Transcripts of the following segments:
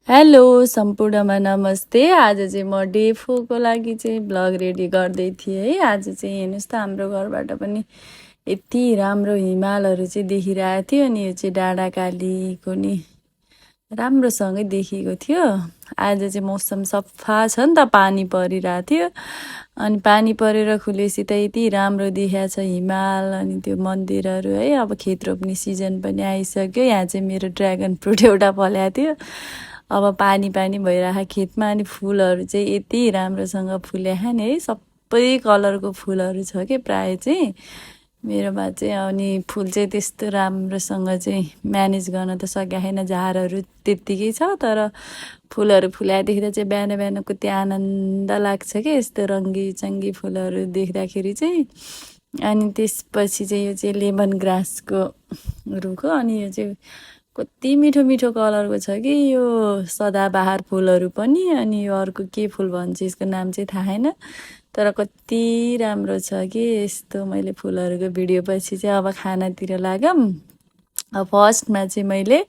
Hello सम्पूर्णमा नमस्ते। आज चाहिँ म डे 4 को लागि चाहिँ ब्लग रेडी गर्दै थिएँ है। आज चाहिँ हेर्नुहोस् त हाम्रो घरबाट पनि यति राम्रो हिमालहरू चाहिँ देखिरहेको थियो अनि यो चाहिँ डाँडाकालीको नि राम्रोसँगै देखिएको थियो। आज चाहिँ मौसम सफा छ नि त, पानी परिरहेको थियो अनि पानी परेर खुलेपछि त यति राम्रो देखिएको छ हिमाल अनि त्यो मन्दिरहरू है। अब खेत रोप्ने सिजन पनि आइसक्यो। यहाँ चाहिँ मेरो ड्र्यागन फ्रुट एउटा फलेको थियो। अब पानी पानी भइरहेको खेतमा अनि फुलहरू चाहिँ यति राम्रोसँग फुलेको नि है। सबै कलरको फुलहरू छ कि प्रायः चाहिँ मेरोमा चाहिँ। अनि फुल चाहिँ त्यस्तो राम्रोसँग चाहिँ म्यानेज गर्न त सकेको छैन, झारहरू त्यत्तिकै छ, तर फुलहरू फुल्याए देख्दा चाहिँ बिहान बिहानको त्यो आनन्द लाग्छ कि यस्तो रङ्गी चङ्गी फुलहरू देख्दाखेरि चाहिँ। अनि त्यसपछि चाहिँ यो चाहिँ लेमन ग्रासको रुख हो अनि यो चाहिँ कति मिठो मिठो कलरको छ कि यो सदाबहार फुलहरू पनि। अनि यो अर्को के फुल भन्छ यसको नाम चाहिँ थाहा छैन, तर कति राम्रो छ कि यस्तो। मैले फुलहरूको भिडियो पछि चाहिँ अब खानातिर लागौँ। अब फर्स्टमा चाहिँ मैले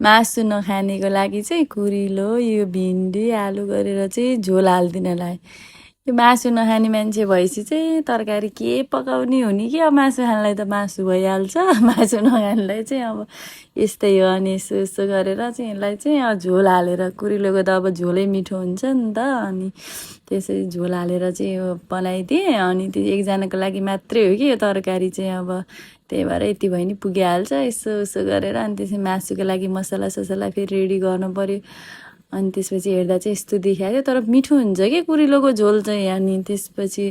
मासु नखानेको लागि चाहिँ कुरिलो यो भिन्डी आलु गरेर चाहिँ झोल हालिदिन लाएँ। यो मासु नखाने मान्छे भएपछि चाहिँ तरकारी के पकाउने हुने कि। अब मासु खानलाई त मासु भइहाल्छ, मासु नखानेलाई चाहिँ अब यस्तै हो। अनि यसो यसो गरेर चाहिँ यसलाई चाहिँ झोल हालेर, कुरिलोको त अब झोलै मिठो हुन्छ नि त, अनि त्यसरी झोल हालेर चाहिँ यो बनाइदिएँ। अनि त्यो एकजनाको लागि मात्रै हो कि यो तरकारी चाहिँ, अब त्यही भएर यति भयो नि पुगिहाल्छ। यसो उसो गरेर अनि त्यसपछि मासुको लागि मसला ससला फेरि रेडी गर्नु पऱ्यो। अनि त्यसपछि हेर्दा चाहिँ यस्तो देखायो, तर मिठो हुन्छ कि कुरिलोको झोल चाहिँ। अनि त्यसपछि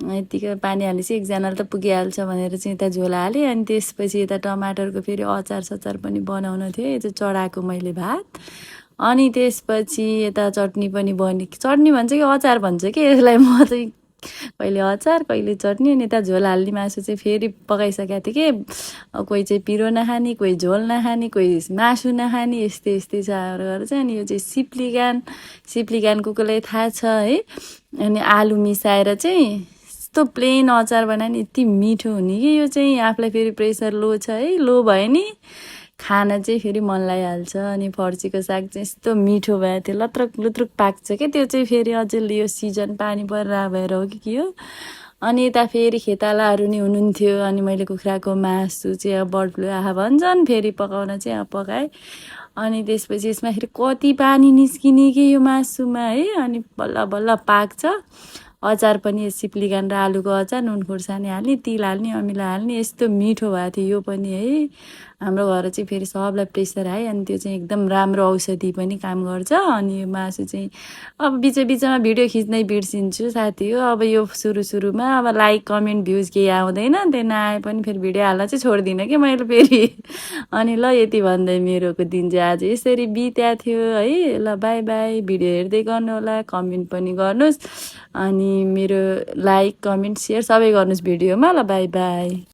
यतिकै पानी हालेपछि एकजनाले त पुगिहाल्छ भनेर चाहिँ यता झोल हालेँ। अनि त्यसपछि यता टमाटरको फेरि अचार सचार पनि बनाउन थियो। यो चाहिँ चढाएको मैले भात। अनि त्यसपछि यता चटनी पनि चटनी भन्छ कि अचार भन्छ कि यसलाई, म चाहिँ कहिले अचार कहिले चटनी। अनि यता झोल हाल्ने मासु चाहिँ फेरि पकाइसकेको थिएँ कि। कोही चाहिँ पिरो नखाने, कोही झोल नखाने, कोही मासु नखाने, यस्तै यस्तै छ गरेर चाहिँ। अनि यो चाहिँ सिप्लिकान कुकुरलाई थाहा छ है। अनि आलु मिसाएर चाहिँ यस्तो प्लेन अचार बनायो नि यति मिठो हुने कि। यो चाहिँ आफूलाई फेरि प्रेसर लो छ है, लो भयो नि खाना चाहिँ फेरि मन लागिहाल्छ। अनि फर्सीको साग चाहिँ यस्तो मिठो भएको थियो, लत्रक लुत्रुक पाक्छ क्या। त्यो चाहिँ फेरि अझै यो सिजन पानी परेर भएर हो कि के हो। अनि यता फेरि खेतालाहरू नि हुनुहुन्थ्यो। अनि मैले कुखुराको मासु चाहिँ अब बर्ड फ्लू आहा भन्छन्, फेरि पकाउन चाहिँ अब पकाएँ। अनि त्यसपछि यसमा फेरि कति पानी निस्किने कि यो मासुमा है। अनि बल्ल बल्ल पाक्छ। अचार पनि सिप्लिकान र आलुको अचार, नुन खुर्सानी हाल्ने, तिल हाल्ने, अमिलो हाल्ने, यस्तो मिठो भएको थियो यो पनि है। हाम्रो घर चाहिँ फेरि सबलाई प्रेसर हाई, अनि त्यो चाहिँ एकदम राम्रो औषधि पनि काम गर्छ। अनि यो मासु चाहिँ अब बिचमा भिडियो खिच्नै बिर्सिन्छु साथी हो। अब यो सुरुमा अब लाइक कमेन्ट भ्युज केही आउँदैन, त्यो नआए पनि फेरि भिडियो हाल्न चाहिँ छोड्दिनँ कि मैले फेरि। अनि ल यति भन्दै मेरोको दिन चाहिँ आज यसरी बित्या थियो है। ल बाई बाई। भिडियो हेर्दै गर्नु होला, कमेन्ट पनि गर्नुहोस्, अनि मेरो लाइक कमेन्ट सेयर सबै गर्नुहोस् भिडियोमा। ल बाई बाई।